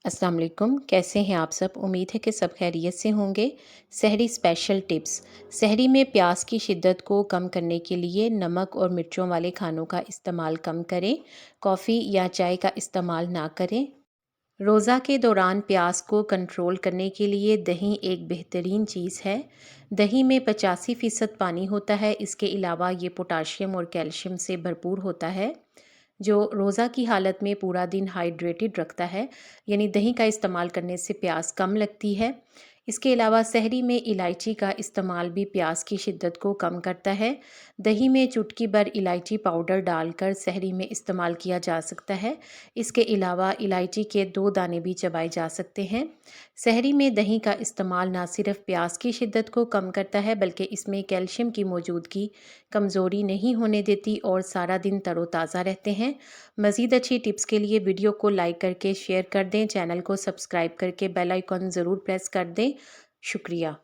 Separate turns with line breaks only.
अस्सलाम वालेकुम। कैसे हैं आप सब? उम्मीद है कि सब खैरियत से होंगे। सहरी स्पेशल टिप्स। सहरी में प्यास की शिद्दत को कम करने के लिए नमक और मिर्चों वाले खानों का इस्तेमाल कम करें। कॉफ़ी या चाय का इस्तेमाल ना करें। रोज़ा के दौरान प्यास को कंट्रोल करने के लिए दही एक बेहतरीन चीज़ है। दही में 85% पानी होता है। इसके अलावा ये पोटाशियम और कैल्शियम से भरपूर होता है, जो रोज़ा की हालत में पूरा दिन हाइड्रेटेड रखता है। यानी दही का इस्तेमाल करने से प्यास कम लगती है। इसके अलावा सहरी में इलायची का इस्तेमाल भी प्यास की शिद्दत को कम करता है। दही में चुटकी भर इलायची पाउडर डालकर सहरी में इस्तेमाल किया जा सकता है। इसके अलावा इलायची के 2 दाने भी चबाए जा सकते हैं। सहरी में दही का इस्तेमाल ना सिर्फ प्यास की शिद्दत को कम करता है, बल्कि इसमें कैल्शियम की मौजूदगी कमज़ोरी नहीं होने देती और सारा दिन तरोताज़ा रहते हैं। मज़ीद अच्छी टिप्स के लिए वीडियो को लाइक करके शेयर कर दें। चैनल को सब्सक्राइब करके बेल आइकॉन ज़रूर प्रेस कर दें। शुक्रिया।